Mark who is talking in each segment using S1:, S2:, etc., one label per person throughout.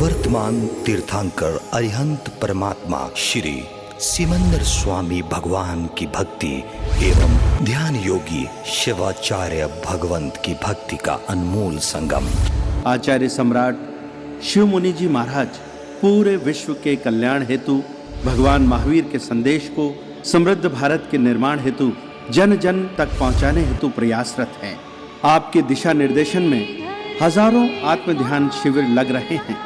S1: वर्तमान तीर्थंकर अरिहंत परमात्मा श्री सिमंदर स्वामी भगवान की भक्ति एवं ध्यान योगी शिवाचार्य भगवंत की भक्ति का अनमोल संगम।
S2: आचार्य सम्राट शिव मुनि जी महाराज पूरे विश्व के कल्याण हेतु भगवान महावीर के संदेश को समृद्ध भारत के निर्माण हेतु जन जन तक पहुंचाने हेतु प्रयासरत हैं। आपके दिशा निर्देशन में हजारों आत्म ध्यान शिविर लग रहे हैं,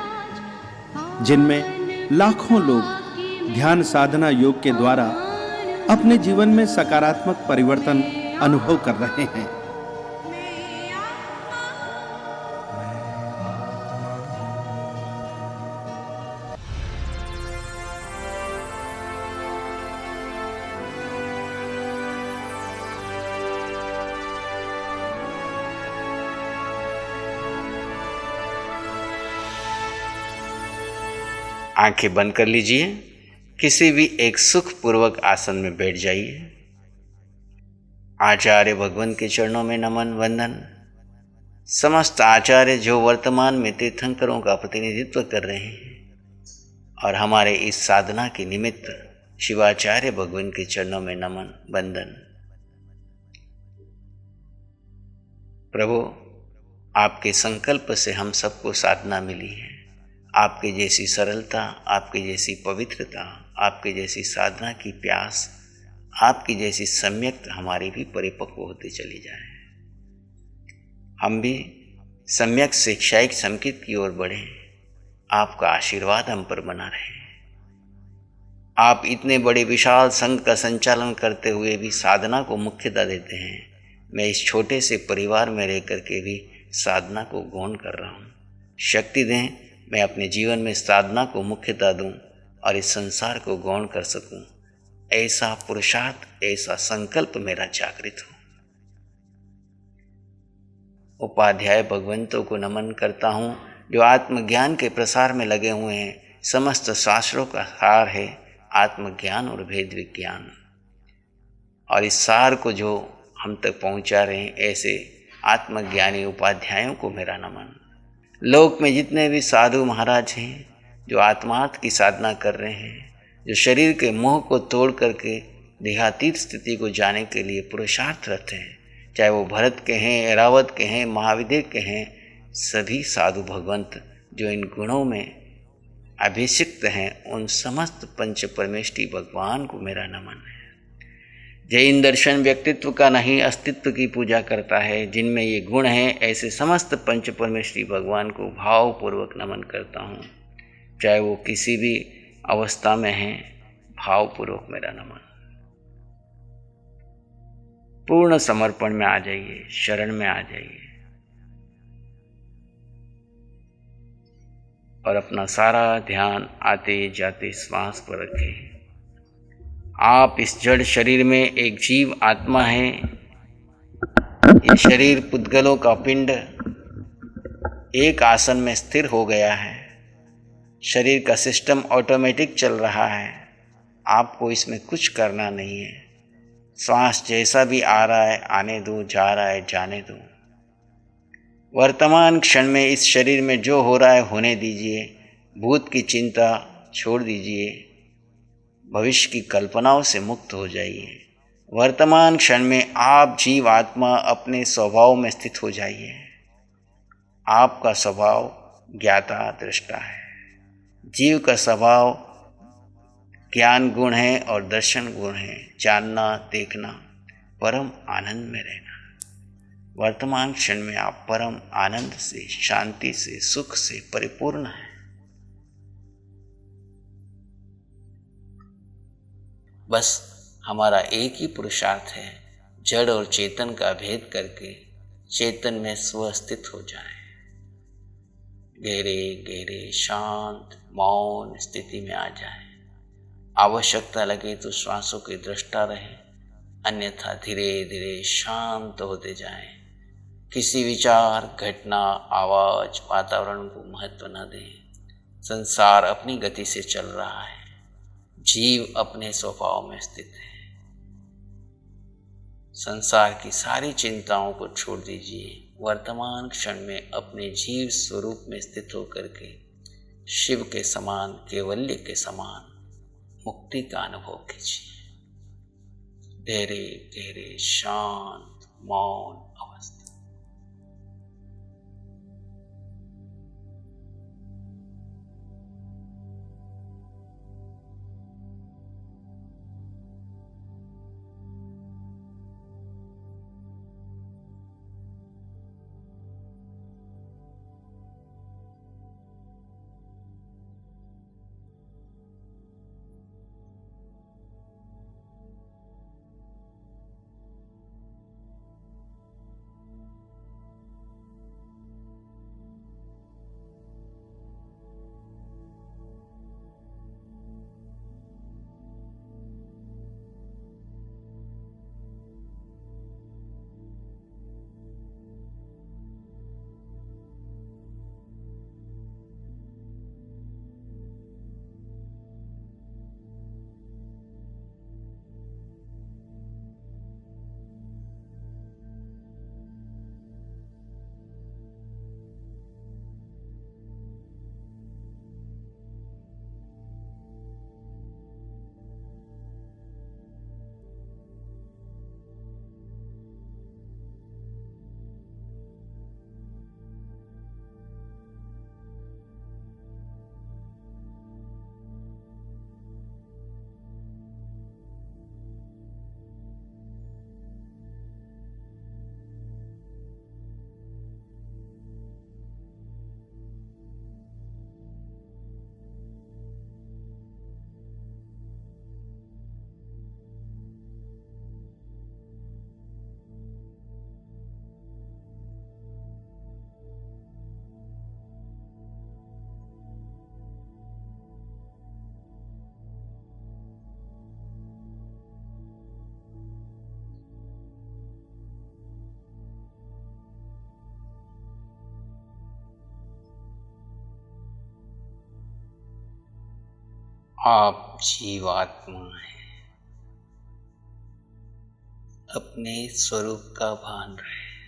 S2: जिनमें लाखों लोग ध्यान साधना योग के द्वारा अपने जीवन में सकारात्मक परिवर्तन अनुभव कर रहे हैं।
S3: आंखें बंद कर लीजिए। किसी भी एक सुखपूर्वक आसन में बैठ जाइए। आचार्य भगवान के चरणों में नमन वंदन। समस्त आचार्य जो वर्तमान में तीर्थंकरों का प्रतिनिधित्व कर रहे हैं और हमारे इस साधना के निमित्त शिवाचार्य भगवान के चरणों में नमन वंदन। प्रभु, आपके संकल्प से हम सबको साधना मिली है। आपके जैसी सरलता, आपके जैसी पवित्रता, आपके जैसी साधना की प्यास, आपकी जैसी सम्यक हमारी भी परिपक्व होती चली जाए। हम भी सम्यक शिक्षायिक संकित की ओर बढ़े। आपका आशीर्वाद हम पर बना रहे। आप इतने बड़े विशाल संघ का संचालन करते हुए भी साधना को मुख्यता देते हैं। मैं इस छोटे से परिवार में रह करके भी साधना को गौण कर रहा हूँ। शक्ति दें, मैं अपने जीवन में साधना को मुख्यता दूं और इस संसार को गौण कर सकूं। ऐसा पुरुषार्थ, ऐसा संकल्प मेरा जागृत हो। उपाध्याय भगवंतों को नमन करता हूं, जो आत्मज्ञान के प्रसार में लगे हुए हैं। समस्त शास्त्रों का सार है आत्मज्ञान और भेद विज्ञान, और इस सार को जो हम तक पहुंचा रहे हैं, ऐसे आत्मज्ञानी उपाध्यायों को मेरा नमन। लोक में जितने भी साधु महाराज हैं, जो आत्मार्थ की साधना कर रहे हैं, जो शरीर के मोह को तोड़ करके देहातीत स्थिति को जाने के लिए पुरुषार्थरत हैं, चाहे वो भरत के हैं, ऐरावत के हैं, महाविद्य के हैं, सभी साधु भगवंत जो इन गुणों में अभिषिक्त हैं, उन समस्त पंच परमेष्टि भगवान को मेरा नमन है। जैन दर्शन व्यक्तित्व का नहीं, अस्तित्व की पूजा करता है। जिनमें ये गुण हैं, ऐसे समस्त पंच परमेष्टि भगवान को भावपूर्वक नमन करता हूँ। चाहे वो किसी भी अवस्था में हैं, भावपूर्वक मेरा नमन। पूर्ण समर्पण में आ जाइए, शरण में आ जाइए और अपना सारा ध्यान आते जाते श्वास पर रखें। आप इस जड़ शरीर में एक जीव आत्मा है। ये शरीर पुद्गलों का पिंड एक आसन में स्थिर हो गया है। शरीर का सिस्टम ऑटोमेटिक चल रहा है। आपको इसमें कुछ करना नहीं है। श्वास जैसा भी आ रहा है आने दो, जा रहा है जाने दो। वर्तमान क्षण में इस शरीर में जो हो रहा है होने दीजिए। भूत की चिंता छोड़ दीजिए। भविष्य की कल्पनाओं से मुक्त हो जाइए। वर्तमान क्षण में आप जीव आत्मा अपने स्वभाव में स्थित हो जाइए। आपका स्वभाव ज्ञाता दृष्टा है। जीव का स्वभाव ज्ञान गुण है और दर्शन गुण है। जानना, देखना, परम आनंद में रहना। वर्तमान क्षण में आप परम आनंद से, शांति से, सुख से परिपूर्ण हैं। बस हमारा एक ही पुरुषार्थ है, जड़ और चेतन का भेद करके चेतन में स्वस्थित हो जाए। गहरे गहरे शांत मौन स्थिति में आ जाए। आवश्यकता लगे तो श्वासों के दृष्टा रहे, अन्यथा धीरे धीरे शांत होते जाएं। किसी विचार, घटना, आवाज, वातावरण को महत्व न दें। संसार अपनी गति से चल रहा है। जीव अपने स्वभाव में स्थित है। संसार की सारी चिंताओं को छोड़ दीजिए। वर्तमान क्षण में अपने जीव स्वरूप में स्थित होकर के शिव के समान, कैवल्य के समान मुक्ति का अनुभव कीजिए। गहरे गहरे शांत मौन अवस्था। आप जीवात्मा हैं, अपने स्वरूप का भान रहे।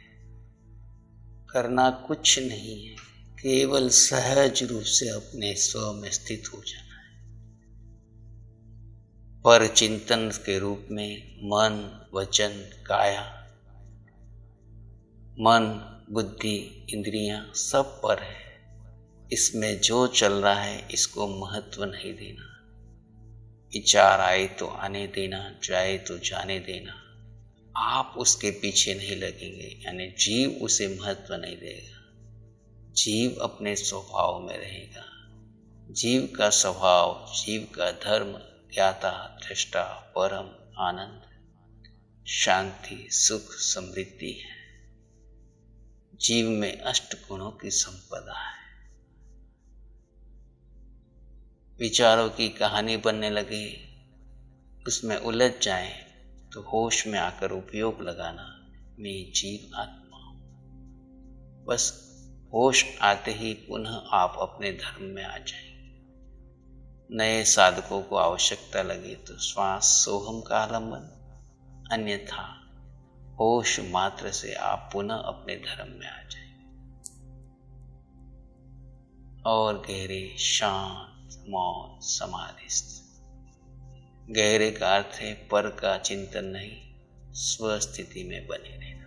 S3: करना कुछ नहीं है, केवल सहज रूप से अपने स्व में स्थित हो जाना है। पर चिंतन के रूप में मन, वचन, काया, मन, बुद्धि, इंद्रियां सब पर है। इसमें जो चल रहा है इसको महत्व नहीं देना। विचार आए तो आने देना, जाए तो जाने देना। आप उसके पीछे नहीं लगेंगे, यानी जीव उसे महत्व नहीं देगा। जीव अपने स्वभाव में रहेगा। जीव का स्वभाव, जीव का धर्म ज्ञाता, दृष्टा, परम आनंद, शांति, सुख, समृद्धि है। जीव में अष्ट गुणों की संपदा है। विचारों की कहानी बनने लगे, उसमें उलझ जाए तो होश में आकर उपयोग लगाना, मैं जीव आत्मा हूं। बस होश आते ही पुनः आप अपने धर्म में आ जाएंगे। नए साधकों को आवश्यकता लगे तो श्वास सोहम का आलंबन, अन्यथा होश मात्र से आप पुनः अपने धर्म में आ जाएंगे। और गहरे शांत मौन समाधिस्थ। गहरे का अर्थ है पर का चिंतन नहीं, स्वस्थिति में बने रहना।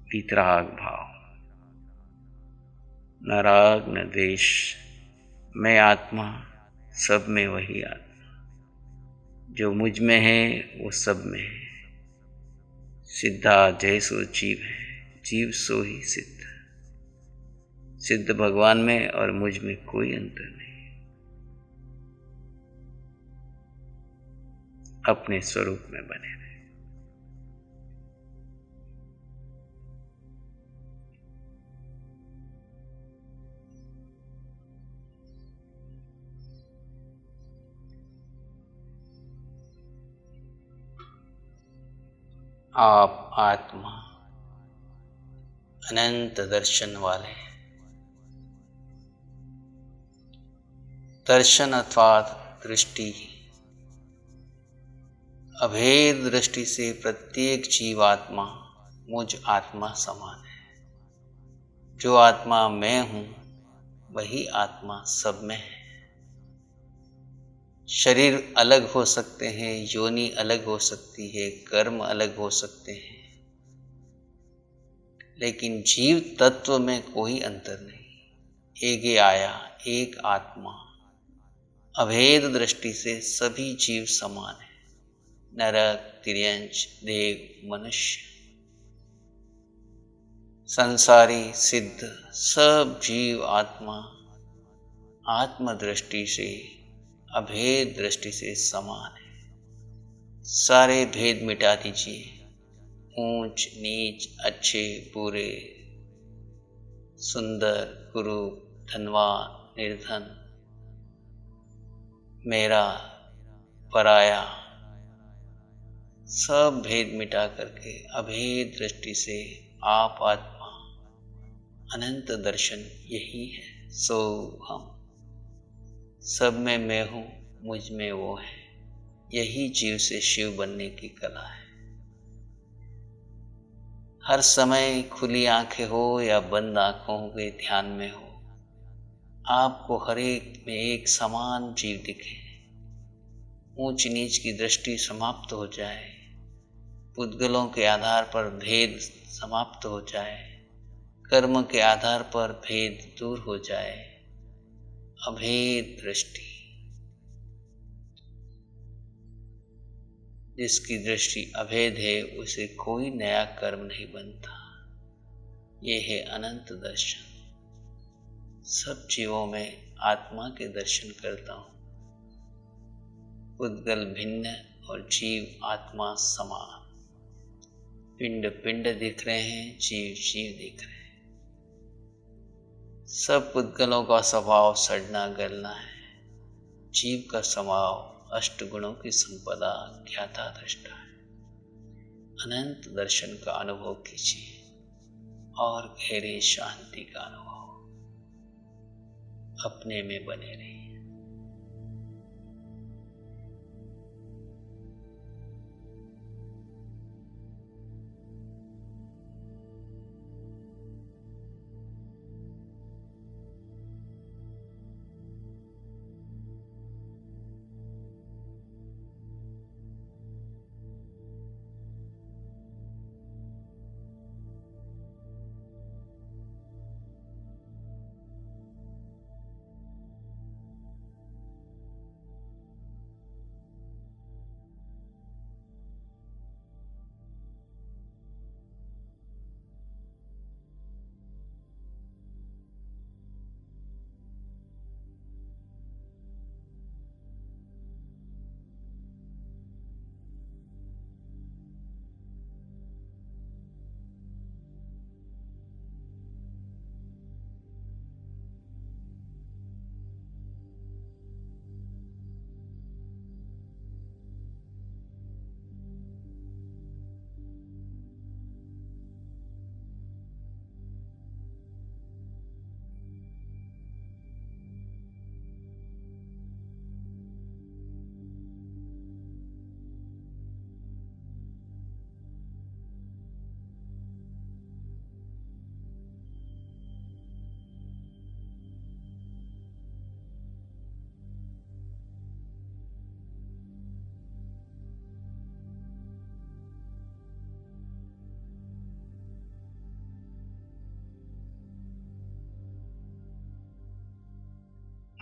S3: वीतराग भाव, न राग न द्वेष, मैं आत्मा, सब में वही आत्मा, जो मुझ में है वो सब में है। सिद्धा जैसो जीव है, जीव सो ही सिद्ध। सिद्ध भगवान में और मुझ में कोई अंतर नहीं। अपने स्वरूप में बने रहे। आप आत्मा अनंत दर्शन वाले। दर्शन अर्थात दृष्टि, अभेद दृष्टि से प्रत्येक जीवात्मा मुझ आत्मा समान है। जो आत्मा मैं हूं वही आत्मा सब में है। शरीर अलग हो सकते हैं, योनि अलग हो सकती है, कर्म अलग हो सकते हैं, लेकिन जीव तत्व में कोई अंतर नहीं। एक आया, एक आत्मा, अभेद दृष्टि से सभी जीव समान है। नरक, तिर्यंच, देव, मनुष्य, संसारी, सिद्ध, सब जीव आत्मा आत्मदृष्टि से, अभेद दृष्टि से समान है। सारे भेद मिटा दीजिए। ऊंच नीच, अच्छे बुरे, सुंदर कुरूप, धनवान निर्धन, मेरा पराया, सब भेद मिटा करके अभेद दृष्टि से आप आत्मा, अनंत दर्शन यही है। सो हम, सब में मैं हूं, मुझ में वो है। यही जीव से शिव बनने की कला है। हर समय खुली आंखें हो या बंद आंखों के ध्यान में हो, आपको हर एक में एक समान जीव दिखे। ऊंच नीच की दृष्टि समाप्त हो जाए, पुद्गलों के आधार पर भेद समाप्त हो जाए, कर्म के आधार पर भेद दूर हो जाए। अभेद दृष्टि, जिसकी दृष्टि अभेद है उसे कोई नया कर्म नहीं बनता। ये है अनंत दर्शन। सब जीवों में आत्मा के दर्शन करता हूं। पुद्गल भिन्न और जीव आत्मा समान। पिंड पिंड दिख रहे हैं, जीव जीव दिख रहे हैं। सब पुद्गलों का स्वभाव सड़ना गलना है। जीव का स्वभाव अष्ट गुणों की संपदा, ज्ञाता दृष्टा है। अनंत दर्शन का अनुभव कीजिए और गहरी शांति का अनुभव। अपने में बने रहिए।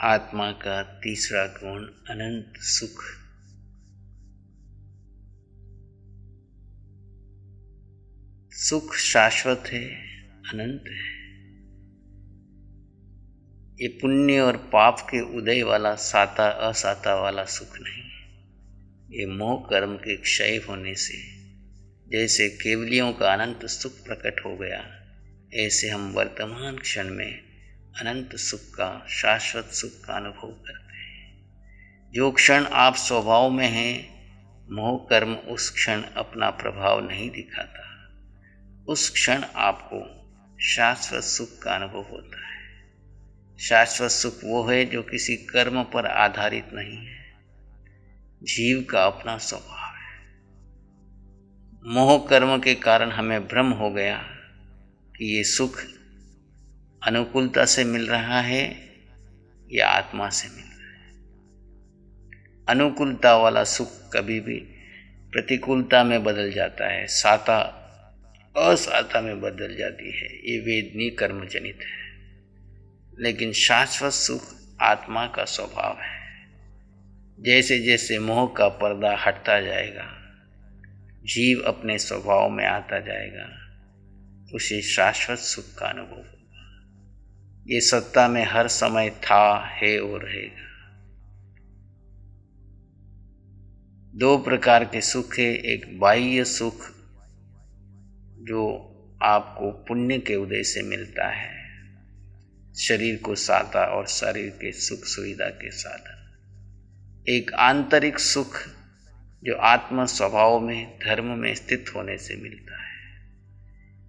S3: आत्मा का तीसरा गुण अनंत सुख। सुख शाश्वत है, अनंत है। ये पुण्य और पाप के उदय वाला साता असाता वाला सुख नहीं। ये मोह कर्म के क्षय होने से जैसे केवलियों का अनंत सुख प्रकट हो गया, ऐसे हम वर्तमान क्षण में अनंत सुख का, शाश्वत सुख का अनुभव करते हैं। जो क्षण आप स्वभाव में हैं, मोह कर्म उस क्षण अपना प्रभाव नहीं दिखाता। उस क्षण आपको शाश्वत सुख का अनुभव होता है। शाश्वत सुख वो है जो किसी कर्म पर आधारित नहीं है, जीव का अपना स्वभाव है। मोह कर्म के कारण हमें भ्रम हो गया कि ये सुख अनुकूलता से मिल रहा है या आत्मा से मिल रहा है। अनुकूलता वाला सुख कभी भी प्रतिकूलता में बदल जाता है, साता असाता में बदल जाती है। ये वेदनी कर्म जनित है। लेकिन शाश्वत सुख आत्मा का स्वभाव है। जैसे जैसे मोह का पर्दा हटता जाएगा, जीव अपने स्वभाव में आता जाएगा, उसे शाश्वत सुख का अनुभव होगा। ये सत्ता में हर समय था, है और रहेगा। दो प्रकार के सुख है। एक बाह्य सुख जो आपको पुण्य के उदय से मिलता है, शरीर को साता और शरीर के सुख सुविधा के साधन। एक आंतरिक सुख जो आत्म स्वभाव में, धर्म में स्थित होने से मिलता है।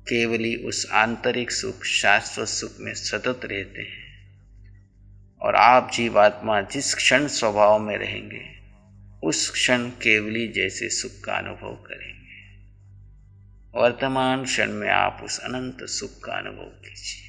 S3: केवली उस आंतरिक सुख, शाश्वत सुख में सतत रहते हैं। और आप जीवात्मा जिस क्षण स्वभाव में रहेंगे, उस क्षण केवली जैसे सुख का अनुभव करेंगे। वर्तमान क्षण में आप उस अनंत सुख का अनुभव कीजिए।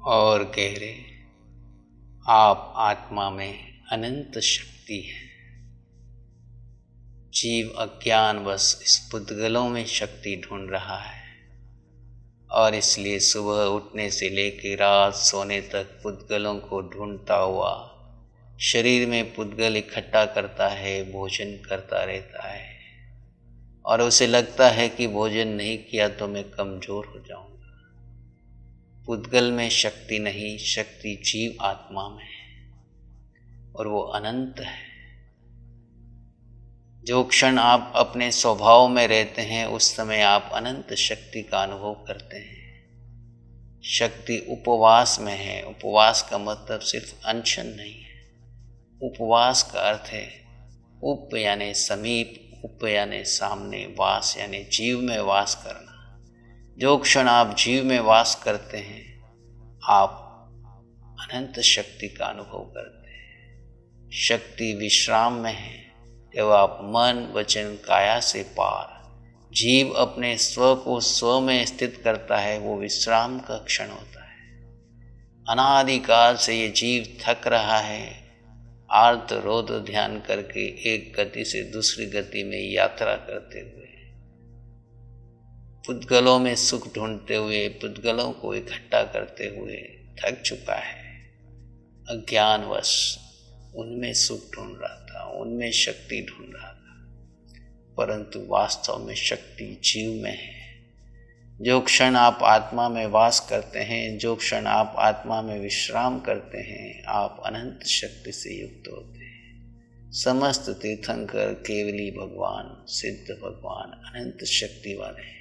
S3: और गहरे, आप आत्मा में अनंत शक्ति है। जीव अज्ञानवश इस पुद्गलों में शक्ति ढूंढ रहा है और इसलिए सुबह उठने से लेकर रात सोने तक पुद्गलों को ढूंढता हुआ शरीर में पुद्गल इकट्ठा करता है, भोजन करता रहता है और उसे लगता है कि भोजन नहीं किया तो मैं कमजोर हो जाऊंगा। पुद्गल में शक्ति नहीं, शक्ति जीव आत्मा में है और वो अनंत है। जो क्षण आप अपने स्वभाव में रहते हैं, उस समय आप अनंत शक्ति का अनुभव करते हैं। शक्ति उपवास में है। उपवास का मतलब सिर्फ अनशन नहीं है। उपवास का अर्थ है उप यानी समीप, उप यानी सामने, वास यानी जीव में वास करना। जो क्षण आप जीव में वास करते हैं, आप अनंत शक्ति का अनुभव करते हैं। शक्ति विश्राम में है। जब आप मन, वचन, काया से पार जीव अपने स्व को स्व में स्थित करता है, वो विश्राम का क्षण होता है। अनादिकाल से ये जीव थक रहा है, आर्त रोध ध्यान करके एक गति से दूसरी गति में यात्रा करते हुए, पुद्गलों में सुख ढूंढते हुए, पुद्गलों को इकट्ठा करते हुए थक चुका है। अज्ञानवश उनमें सुख ढूंढ रहा था, उनमें शक्ति ढूंढ रहा था, परंतु वास्तव में शक्ति जीव में है। जो क्षण आप आत्मा में वास करते हैं, जो क्षण आप आत्मा में विश्राम करते हैं, आप अनंत शक्ति से युक्त होते हैं। समस्त तीर्थंकर केवली भगवान, सिद्ध भगवान अनंत शक्ति वाले हैं।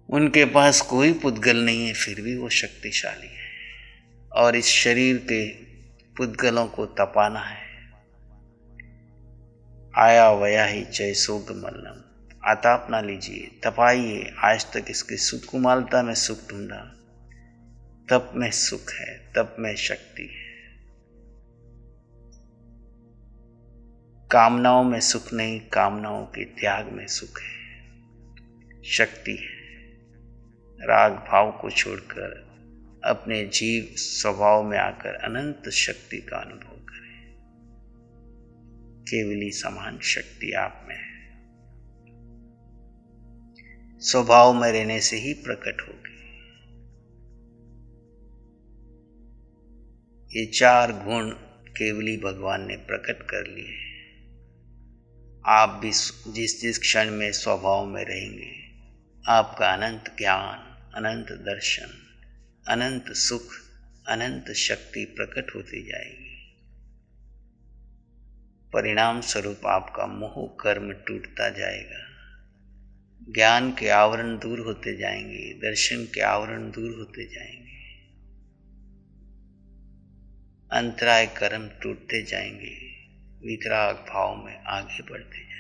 S3: उनके पास कोई पुद्गल नहीं है, फिर भी वो शक्तिशाली है। और इस शरीर के पुद्गलों को तपाना है। आया वया ही जय सोग मल्लम, आताप ना लीजिए, तपाइए। आज तक इसकी सुकुमालता में सुख ढूंढा, तप में सुख है, तप में शक्ति है। कामनाओं में सुख नहीं, कामनाओं के त्याग में सुख है, शक्ति है। राग भाव को छोड़कर अपने जीव स्वभाव में आकर अनंत शक्ति का अनुभव करें। केवली समान शक्ति आप में है, स्वभाव में रहने से ही प्रकट होगी। ये 4 गुण केवली भगवान ने प्रकट कर लिए। आप भी जिस जिस क्षण में स्वभाव में रहेंगे, आपका अनंत ज्ञान, अनंत दर्शन, अनंत सुख, अनंत शक्ति प्रकट होती जाएगी। परिणाम स्वरूप आपका मोह कर्म टूटता जाएगा, ज्ञान के आवरण दूर होते जाएंगे, दर्शन के आवरण दूर होते जाएंगे, अंतराय कर्म टूटते जाएंगे, वितराग भाव में आगे बढ़ते जाएंगे।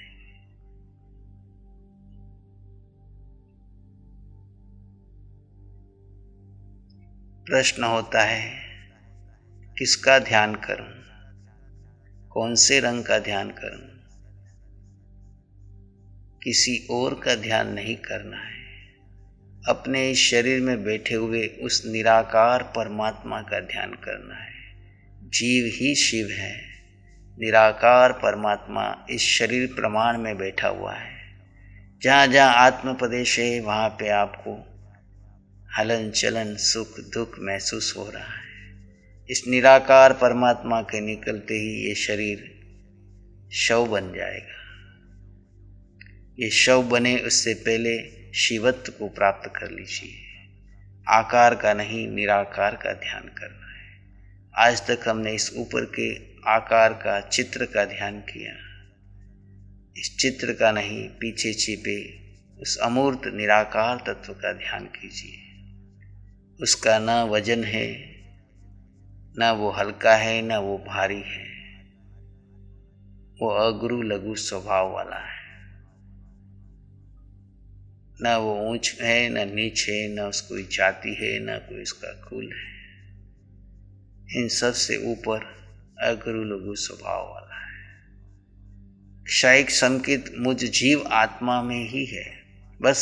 S3: प्रश्न होता है, किसका ध्यान करूं, कौन से रंग का ध्यान करूं? किसी और का ध्यान नहीं करना है, अपने इस शरीर में बैठे हुए उस निराकार परमात्मा का ध्यान करना है। जीव ही शिव है, निराकार परमात्मा इस शरीर प्रमाण में बैठा हुआ है। जहाँ जहाँ आत्मपदेश है, वहाँ पे आपको हलन चलन सुख दुख महसूस हो रहा है। इस निराकार परमात्मा के निकलते ही ये शरीर शव बन जाएगा। ये शव बने उससे पहले शिवत्व को प्राप्त कर लीजिए। आकार का नहीं, निराकार का ध्यान करना है। आज तक हमने इस ऊपर के आकार का, चित्र का ध्यान किया। इस चित्र का नहीं, पीछे छिपे उस अमूर्त निराकार तत्व का ध्यान कीजिए। उसका ना वजन है, ना वो हल्का है, ना वो भारी है। वो अगुरु लघु स्वभाव वाला है, ना वो ऊंच है, ना नीच है, ना उसको जाति है, ना कोई उसका कुल है। इन सब से ऊपर अगुरु लघु स्वभाव वाला है। क्षयिक संकेत मुझ जीव आत्मा में ही है। बस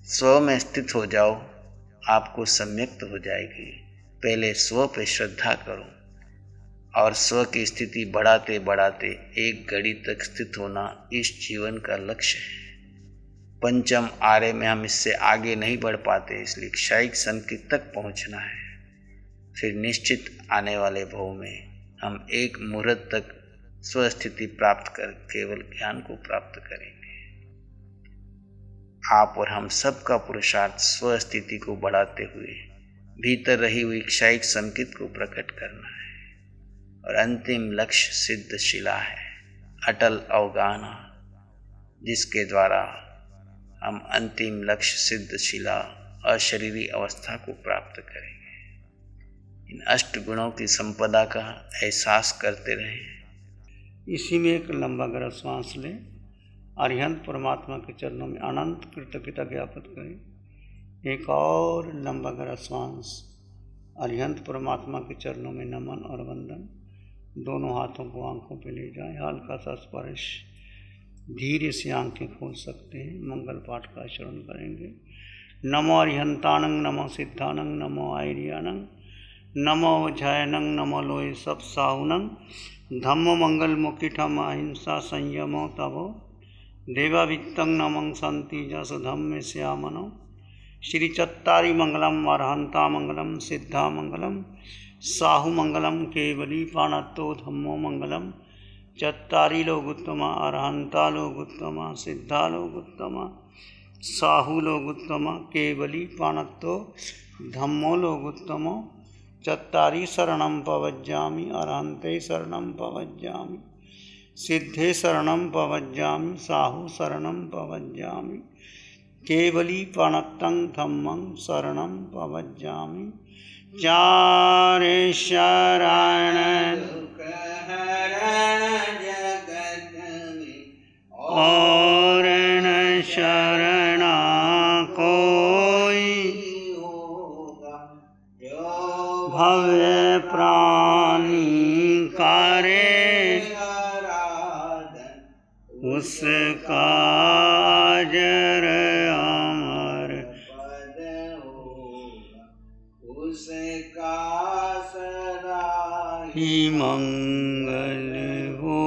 S3: स्व में स्थित हो जाओ, आपको सम्यक्त हो जाएगी। पहले स्व पे श्रद्धा करो और स्व की स्थिति बढ़ाते बढ़ाते एक घड़ी तक स्थित होना इस जीवन का लक्ष्य है। पंचम आर्य में हम इससे आगे नहीं बढ़ पाते, इसलिए क्षयिक संकेत तक पहुंचना है। फिर निश्चित आने वाले भव में हम एक मुहूर्त तक स्वस्थिति प्राप्त कर केवल ज्ञान को प्राप्त करेंगे। आप और हम सब का पुरुषार्थ स्वस्थिति को बढ़ाते हुए भीतर रही हुई क्षयिक संकेत को प्रकट करना है। और अंतिम लक्ष्य सिद्ध शिला है, अटल अवगाहना, जिसके द्वारा हम अंतिम लक्ष्य सिद्ध शिला अशरीरी अवस्था को प्राप्त करेंगे। इन 8 गुणों की संपदा का एहसास करते रहें।
S4: इसी में एक लंबा गहरा श्वास लें। अरिहंत परमात्मा के चरणों में अनंत कृतज्ञता ज्ञापित करें। एक और लंबा गहरा श्वास। अरिहंत परमात्मा के चरणों में नमन और वंदन। दोनों हाथों को आंखों पे ले जाएं, हल्का सा स्पर्श। धीरे से आंखें खोल सकते हैं। मंगल पाठ का आचरण करेंगे। नमो अरिहंतानंग, नमो सिद्धानंग, नमो आयर्यानंग, नमो जयनं नमो लोय सब साहुनं धम्म मंगल मुखिठम अहिंसा संयमो तवो देवावित्तं नमं संति जस धम्म श्यामनो श्री चत्तारी मंगलम अरहंता मंगलम सिद्धा मंगलम साहु मंगलम केवली पाणत्तो धम्मो मंगलम चत्तारी लोगुत्तमा अरहंता लोगुत्तमा सिद्धा लोगुत्तमा साहु लोगुत्तमा केवली पाणत्तो धम्मो लोगुत्तमो चत्तारी शरणं पवज्जामि अरहन्ते शरणं पवज्जामि सिद्धे शरणं पवज्जामि साहु शरणं पवज्जामि केवली पाणत्तं धम्मं शरणं पवज्जामि चारे शरण और न शरणा कोई भव्य प्राणी करे उसका अजर अमर उसका सदा ही मंगल हो।